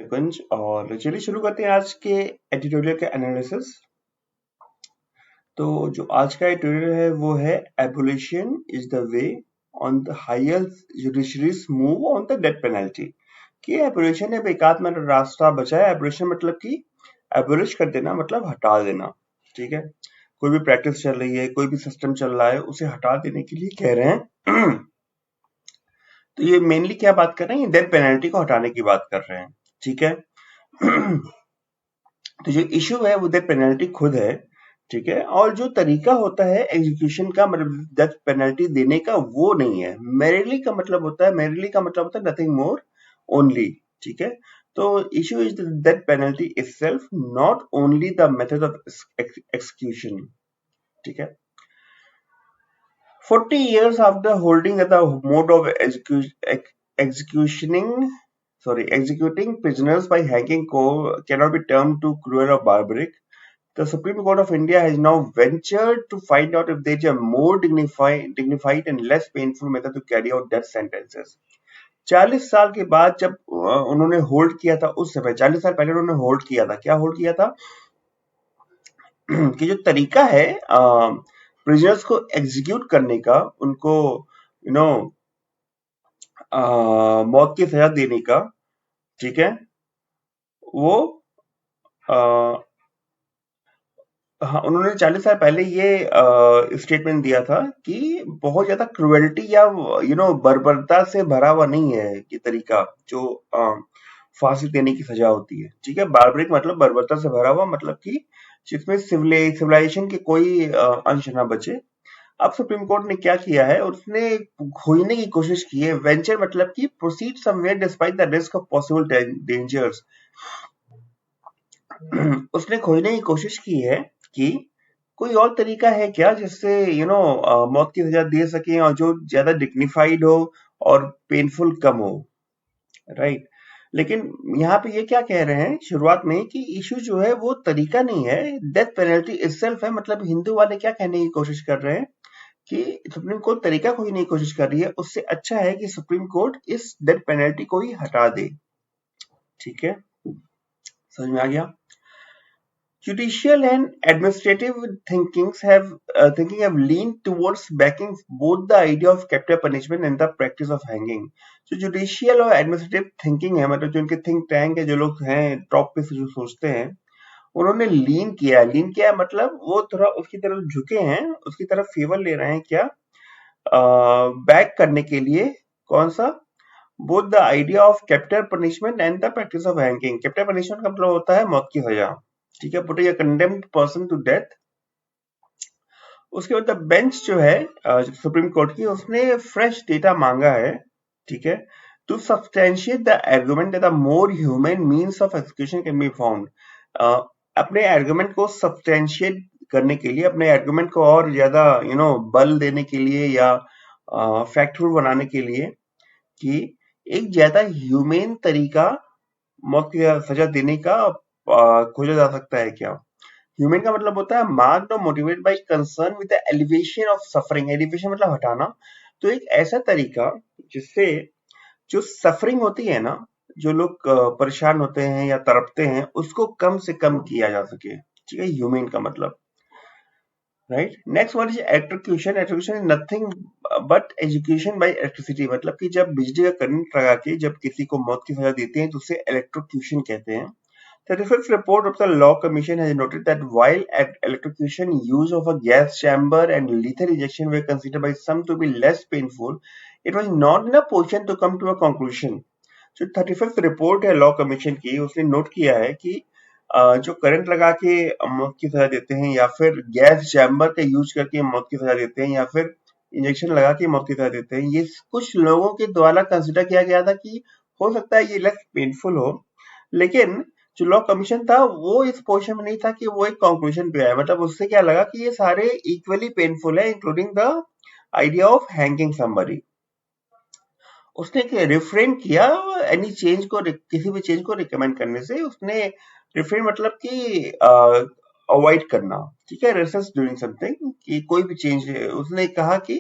कुंज और चलिए शुरू करते हैं आज के एडिटोरियल का एनालिसिस। तो जो आज का एडिटोरियल है वो है abolition is the way on the higher judiciaries move on the death penalty. कि एबोलिशन है एकात्म रास्ता बचा है। एबोलिशन मतलब कि एबोलिश कर देना मतलब हटा देना। ठीक है, कोई भी प्रैक्टिस चल रही है, कोई भी सिस्टम चल रहा है, उसे हटा देने के लिए कह रहे हैं। तो ये मेनली क्या बात कर रहे हैं, डेथ पेनल्टी को हटाने की बात कर रहे हैं। ठीक है। तो जो इश्यू है वो डेथ पेनल्टी खुद है। ठीक है, और जो तरीका होता है एग्जीक्यूशन का, मतलब डेथ पेनल्टी देने का, वो नहीं है। मेरिली का मतलब होता है, मेरिली का मतलब होता है नथिंग मोर ओनली। ठीक है, तो issue is the death penalty itself, not only the method of execution. ठीक है, 40 years after holding that the mode of executing prisoners by hanging cannot be termed too cruel or barbaric, the Supreme Court of India has now ventured to find out if there is a more dignified and less painful method to carry out death sentences. 40 साल के बाद जब उन्होंने hold किया था, उस समय 40 साल पहले उन्होंने होल्ड किया था, क्या होल्ड किया था कि जो तरीका है प्रिजनर्स को एग्जीक्यूट करने का, उनको यू नो मौत की सजा देने का, ठीक है, वो हाँ, उन्होंने 40 साल पहले ये स्टेटमेंट दिया था कि बहुत ज्यादा क्रुएल्टी या बर्बरता से भरा हुआ नहीं है ये तरीका, जो फांसी देने की सजा होती है। ठीक है, बार्बरिक मतलब बर्बरता से भरा हुआ, मतलब कि जिसमें सिविलाइजेशन के कोई अंश ना बचे। अब सुप्रीम कोर्ट ने क्या किया है, उसने खोजने की कोशिश की है। वेंचर मतलब कि proceed somewhere despite the risk of possible dangers. उसने खोजने की कोशिश की है कि कोई और तरीका है क्या जिससे मौत की सजा दे सके और जो ज्यादा डिग्निफाइड हो और पेनफुल कम हो। राइट, लेकिन यहाँ पे ये क्या कह रहे हैं शुरुआत में कि इशू जो है वो तरीका नहीं है, डेथ पेनल्टी itself है। मतलब हिंदू वाले क्या कहने की कोशिश कर रहे हैं कि सुप्रीम कोर्ट तरीका खोजने की कोशिश कर रही है, उससे अच्छा है कि सुप्रीम कोर्ट इस डेथ पेनल्टी को ही हटा दे। ठीक है, समझ में आ गया। Judicial and administrative thinking have leaned towards backing both the idea of capital punishment and the practice of hanging. जो judicial और administrative thinking है, मतलब जो उनके think tank है, जो लोग हैं टॉप पे से जो सोचते हैं, उन्होंने लीन किया है। लीन किया है मतलब वो थोड़ा उसकी तरफ झुके हैं, उसकी तरफ फेवर ले रहे हैं। क्या बैक करने के लिए? कौन सा? Both the idea of capital punishment and the practice of hanging. Capital punishment का मतलब होता है मौत की सजा। ठीक है, putting a condemned person to death. उसके बाद द बेंच जो है सुप्रीम कोर्ट की, उसने फ्रेश डेटा मांगा है। ठीक है, to substantiate the argument that the more human means of execution can be found. अपने आर्गुमेंट को सब्सटेंशिएट करने के लिए, अपने आर्गुमेंट को और ज्यादा बल देने के लिए या फैक्टफुल बनाने के लिए कि एक ज्यादा ह्यूमेन तरीका मौत की सजा देने का खोजा जा सकता है क्या। ह्यूमन का मतलब होता है मार्क्ड और motivated by concern with the elevation of suffering. Elevation मतलब हटाना। तो एक ऐसा तरीका जिससे जो सफरिंग होती है ना, जो लोग परेशान होते हैं या तड़पते हैं, उसको कम से कम किया जा सके। ठीक है, ह्यूमन का मतलब। Right, next one is electrocution. Electrocution is nothing but education by electricity. मतलब कि जब बिजली का करंट लगा के जब किसी को मौत की सजा देते हैं तो उसे इलेक्ट्रोक्यूशन कहते हैं। The research report of the Law Commission has noted that while electrocution, use of a gas chamber and lethal injection were considered by some to be less painful, it was not in a position to come to a conclusion. जो 35th report है law commission की, उसने note किया है कि जो current लगा के मौत की सजा देते हैं या फिर गैस चैम्बर का यूज करके मौत की सजा देते हैं या फिर इंजेक्शन लगा के मौत की सजा देते हैं, ये कुछ लोगों के द्वारा कंसिडर किया गया था कि हो सकता है ये लेस पेनफुल हो। लेकिन जो लॉ कमीशन था वो इस पोजीशन में नहीं था कि वो एक कंक्लूजन पे आए। मतलब उससे क्या लगा कि ये सारे इक्वली पेनफुल है, including the idea of hanging somebody. उसने रिफ्रेन किया एनी चेंज को, किसी भी चेंज को रिकमेंड करने से। उसने रिफ्रेन मतलब कि अवॉइड करना। ठीक है, रेसिस्ट डूइंग समथिंग, कि कोई भी चेंज। उसने कहा कि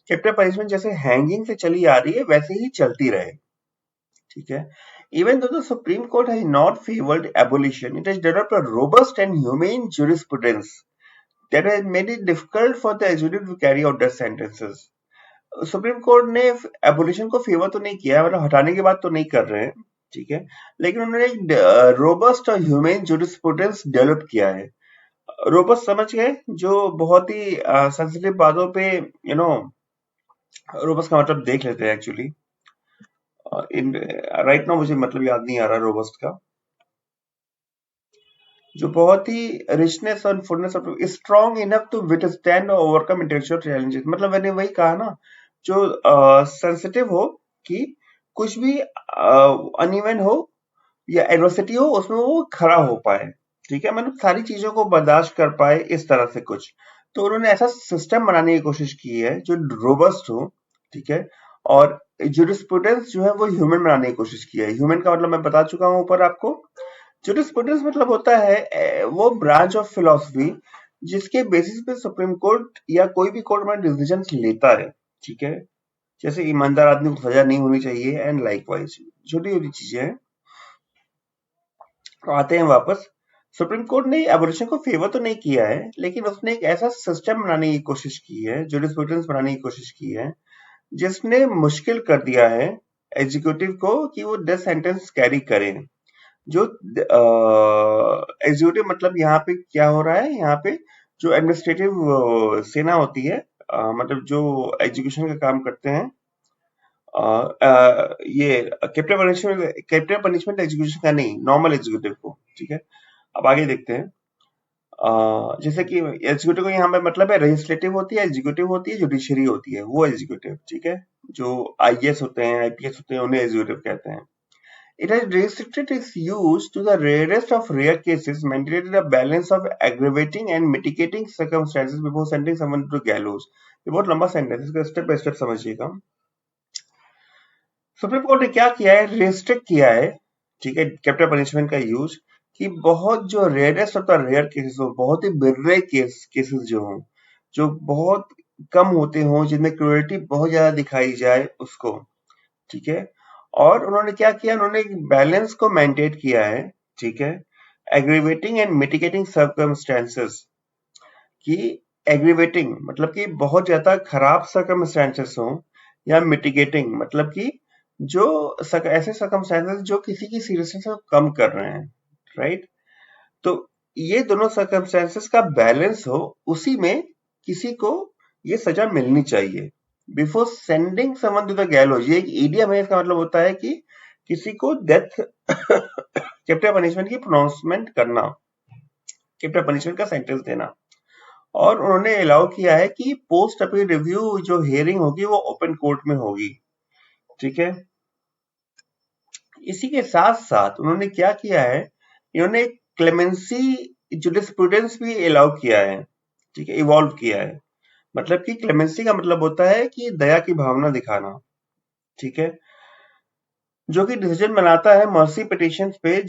कैपिटल पनिशमेंट जैसे हैंगिंग से चली आ रही है वैसे ही चलती रहे। ठीक है, Even though the Supreme Court has not favored abolition, it has developed a robust and humane jurisprudence that has made it difficult for the executive to carry out death sentences. Supreme court ने abolition को favour तो नहीं किया, मतलब हटाने की बात तो नहीं कर रहे हैं, ठीक है, लेकिन उन्होंने एक रोबस्ट और ह्यूमेन जुरिस्प्रूडेंस डेवलप किया है। रोबस्ट समझ गए, जो बहुत ही सेंसिटिव बातों पे रोबस्ट का मतलब देख लेते हैं एक्चुअली। इन राइट नाउ मुझे मतलब याद नहीं आ रहा रोबस्ट का, जो बहुत ही रिचनेस और fullness of strong enough to withstand और ओवरकम इंटेलेक्चुअल चैलेंजेस। मतलब मैंने वही कहा ना, जो सेंसिटिव हो कि कुछ भी अनइवन हो या एडवर्सिटी हो, उसमें वो खड़ा हो पाए, ठीक है, मतलब सारी चीजों को बर्दाश्त कर पाए, इस तरह से कुछ। तो उन्होंने ऐसा सिस्टम बनाने की कोशिश की है जो रोबस्ट हो, ठीक है, और जुरिस्प्रूडेंस जो है वो ह्यूमन बनाने की कोशिश की है। ह्यूमन का मतलब मैं बता चुका हूं ऊपर आपको। जुरिस्प्रूडेंस मतलब होता है वो ब्रांच ऑफ फिलोसफी जिसके बेसिस पे सुप्रीम कोर्ट या कोई भी कोर्ट में डिसीजन लेता है, ठीक है, जैसे ईमानदार आदमी को सजा नहीं होनी चाहिए एंड लाइकवाइज छोटी छोटी चीजें हैं। तो आते हैं वापस, सुप्रीम कोर्ट ने एबोलिशन को फेवर तो नहीं किया है, लेकिन उसने एक ऐसा सिस्टम बनाने की कोशिश की है, जुरिस्प्रूडेंस बनाने की कोशिश की है, जिसने मुश्किल कर दिया है एग्जीक्यूटिव को कि वो डेथ सेंटेंस कैरी करें। जो एग्जीक्यूटिव मतलब यहाँ पे क्या हो रहा है, यहाँ पे जो एडमिनिस्ट्रेटिव सेना होती है, मतलब जो एग्जीक्यूशन का काम करते हैं, ये कैपिटल पनिशमेंट एग्जीक्यूशन का नहीं, नॉर्मल एग्जीक्यूटिव को, ठीक है। अब आगे देखते हैं। जैसे कि एग्जीक्यूटिव को यहाँ पे मतलब है, लेजिस्लेटिव होती है, एग्जीक्यूटिव होती है, जुडिशरी होती है, वो एग्जीक्यूटिव, ठीक है। जो आईएएस होते हैं, आईपीएस होते हैं, उन्हें एग्जीक्यूटिव कहते हैं। It has restricted its use to the rarest of rare cases, mandated a balance of aggravating and mitigating circumstances before sending someone to gallows. ये बहुत लंबा सेंटेंस है, इसका स्टेप बाय स्टेप समझिएगा। सुप्रीम कोर्ट ने क्या किया है, रेस्ट्रिक्ट किया है, ठीक है, कैपिटल पनिशमेंट का यूज, कि बहुत जो रेयरेस्ट होता है, रेयर केसेस हो, बहुत ही बिरले केसेस जो हो, जो बहुत कम होते हो, जिनमें क्रूरटी बहुत ज्यादा दिखाई जाए, उसको, ठीक है। और उन्होंने क्या किया, उन्होंने एक बैलेंस को मेंटेन किया है, ठीक है, एग्रीवेटिंग एंड मिटिगेटिंग सर्कमस्टेंसेस, कि एग्रीवेटिंग मतलब कि बहुत ज्यादा खराब सर्कमस्टेंसेस हो, या मिटिगेटिंग मतलब कि जो ऐसे सर्कमस्टेंसेस जो किसी की सीरियसनेस को कम कर रहे हैं, राइट। तो ये दोनों सर्कमस्टेंसेस का बैलेंस हो, उसी में किसी को ये सजा मिलनी चाहिए before sending someone to the gallows. ये एक इडियम है, इसका मतलब होता है कि किसी को डेथ कैपिटल पनिशमेंट की प्रोनाउंसमेंट करना, कैपिटल पनिशमेंट का सेंटेंस देना। और उन्होंने अलाउ किया है कि पोस्ट अपील रिव्यू जो हियरिंग होगी वो ओपन कोर्ट में होगी, ठीक है। इसी के साथ साथ उन्होंने क्या किया है, इन्होंने क्लेमेंसी जुरिस्प्रूडेंस भी अलाउ किया है, ठीक है, इवॉल्व किया है। मतलब कि क्लेमेंसी का मतलब होता है कि दया की भावना दिखाना, ठीक है, जो कि डिसीजन बनाता है मर्सी पिटिशन पे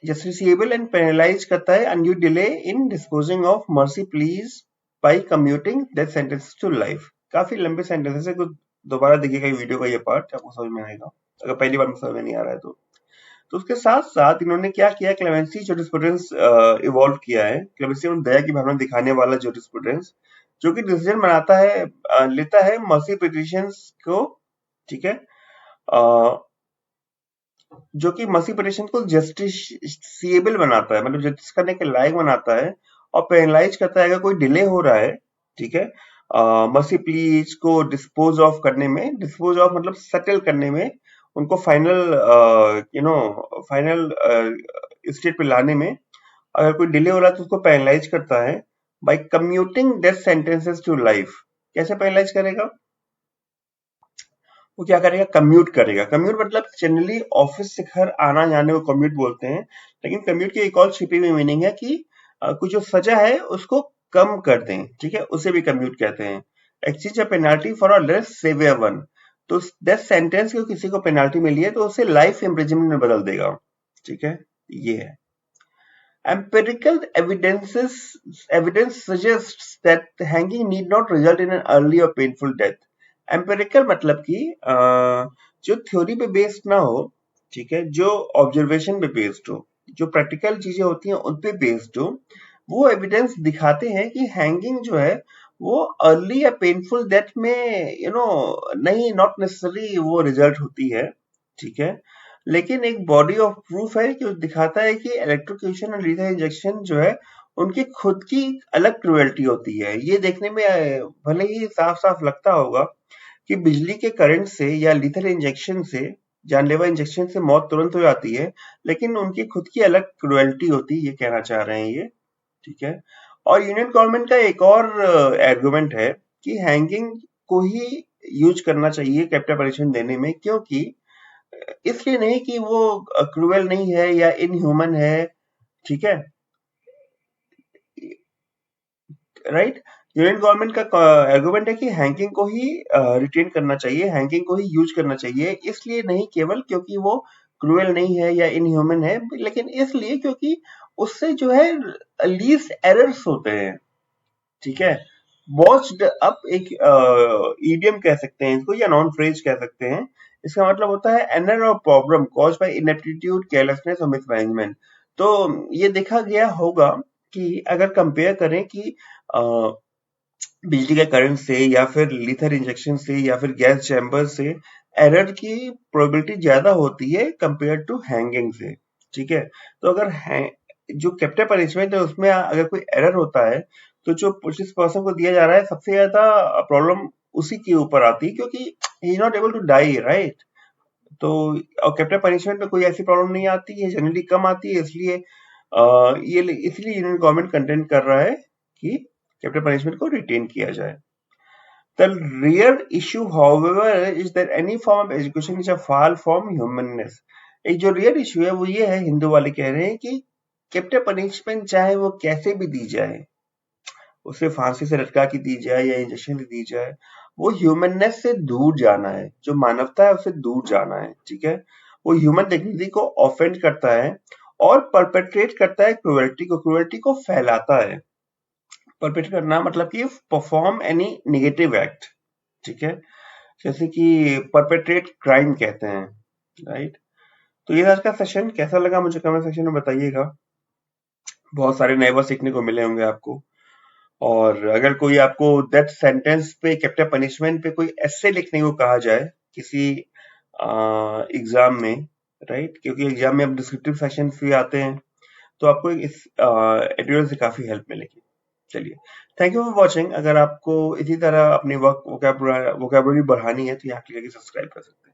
जस्टिसिएबल एंड पेनलाइज करता है undue delay in disposing of mercy pleas by commuting death sentence to life. काफी लंबे सेंटेंसेस है, कुछ दोबारा देखिएगा वीडियो का ये पार्ट, आपको समझ में आएगा अगर पहली बार में समझ में नहीं आ रहा है तो। तो उसके साथ साथ इन्होंने क्या किया, क्लेमेंसी जुरिस्प्रूडेंस इवॉल्व किया है, क्लेमेंसी में दया की भावना दिखाने वाला जुरिस्प्रूडेंस, जो कि डिसीजन बनाता है, लेता है मर्सी पिटिशंस को, ठीक है, जो कि मर्सी पिटिशन को जस्टिसिएबल बनाता है, मतलब जस्टिस करने के लायक बनाता है, और पेनलाइज करता है अगर कोई डिले हो रहा है, ठीक है, मर्सी प्लीज को डिस्पोज ऑफ करने में, डिस्पोज ऑफ मतलब सेटल करने में, उनको फाइनल स्टेट पे लाने में अगर कोई डिले हो रहा है तो उसको पेनलाइज करता है by commuting death sentences to life. कैसे पेनलाइज करेगा, वो क्या करेगा, कम्यूट करेगा। कम्यूट मतलब जनरली ऑफिस से घर आना जाने को कम्यूट बोलते हैं, लेकिन कम्यूट की एक और छिपी हुई मीनिंग है कि कुछ जो सजा है उसको कम कर दें, ठीक है, उसे भी कम्यूट कहते हैं। Exchange a penalty for a less severe one. तो डेथ सेंटेंस को किसी को पेनाल्टी मिली है तो उसे लाइफ इम्प्रिजनमेंट में बदल देगा, ठीक है, ये है। Empirical evidence suggests that hanging need not result in an early or painful death. Empirical मतलब कि जो थ्योरी पे बेस्ड ना हो, ठीक है, जो ऑब्जर्वेशन पे बेस्ड हो, जो प्रैक्टिकल चीजें होती हैं उन पे बेस्ड हो, वो एविडेंस दिखाते हैं कि हैंगिंग जो है वो अर्ली या पेनफुल डेथ में नहीं, नॉट नेसेसरी वो रिजल्ट होती है, ठीक है। लेकिन एक बॉडी ऑफ प्रूफ है कि दिखाता है कि इलेक्ट्रोक्यूशन और लीथल इंजेक्शन जो है उनकी खुद की अलग क्रुएल्टी होती है। ये देखने में भले ही साफ साफ लगता होगा कि बिजली के करंट से या लीथल इंजेक्शन से, जानलेवा इंजेक्शन से मौत तुरंत हो जाती है, लेकिन उनकी खुद की अलग क्रुएल्टी होती है, ये कहना चाह रहे हैं ये, ठीक है। और यूनियन गवर्नमेंट का एक और आर्गुमेंट है कि हैंगिंग को ही यूज करना चाहिए कैपिटल पनिशमेंट देने में, क्योंकि इसलिए नहीं कि वो क्रूएल नहीं है या इनह्यूमन है, ठीक है, राइट। यूनियन गवर्नमेंट का आर्गुमेंट है कि हैंगिंग को ही रिटेन करना चाहिए, हैंगिंग को ही यूज करना चाहिए, इसलिए नहीं केवल क्योंकि वो क्रूएल नहीं है या इनह्यूमन है, लेकिन इसलिए क्योंकि उससे जो है लीस्ट एरर्स होते हैं, ठीक है। बॉच्ड अप एक इडियम कह सकते हैं इसको, या नॉन फ्रेज कह सकते हैं। इसका मतलब होता है एरर और प्रॉब्लम कॉज्ड बाय इनएप्टीट्यूड, केयरलेसनेस और मिसमैनेजमेंट। तो ये देखा गया होगा कि अगर कंपेयर करें कि बिजली के करंट से या फिर लीथर इंजेक्शन से या फिर गैस चैम्बर से एरर की प्रोबेबिलिटी ज्यादा होती है कंपेयर टू हैंगिंग से, ठीक है। तो अगर जो कैपिटल पनिशमेंट है उसमें अगर कोई एरर होता है तो जो जिस पर्सन को दिया जा रहा है सबसे ज्यादा प्रॉब्लम उसी के ऊपर आती है, क्योंकि he is not able to die, right. तो और कैपिटल पनिशमेंट में कोई ऐसी प्रॉब्लम नहीं आती है, जनरली कम आती है, इसलिए ये इसलिए यूनियन गवर्नमेंट कंटेंट कर रहा है कि कैपिटल पनिशमेंट को रिटेन किया जाए। The real issue, however, is that any form of education is a far from humanness. एक जो रियल इशू है वो ये है, हिंदू वाले कह रहे हैं कि कैपिटल पनिशमेंट चाहे वो कैसे भी दी जाए, उसे फांसी से लटका के दी जाए या इंजेक्शन से दी जाए, वो ह्यूमननेस से दूर जाना है, जो मानवता है उससे दूर जाना है, ठीक है। वो ह्यूमन डिग्निटी को ऑफेंड करता है और परपेट्रेट करता है क्रुएल्टी को फैलाता है। परपेट्रेट करना मतलब कि परफॉर्म एनी नेगेटिव एक्ट, ठीक है, जैसे कि परपेट्रेट क्राइम कहते हैं, राइट। तो ये आज का सेशन कैसा लगा मुझे कमेंट सेक्शन में बताइएगा। बहुत सारे नए वर्ड सीखने को मिले होंगे आपको। और अगर कोई आपको डेथ सेंटेंस पे, कैपिटल पनिशमेंट पे कोई ऐसे लिखने को कहा जाए किसी एग्जाम में, राइट, क्योंकि एग्जाम में अब डिस्क्रिप्टिव सेक्शन भी आते हैं, तो आपको इस एडिटोरियल से काफी हेल्प मिलेगी। चलिए, थैंक यू फॉर वॉचिंग। अगर आपको इसी तरह अपनी वोकैबुलरी बढ़ानी है तो यहाँ क्लिक करके सब्सक्राइब कर सकते हैं।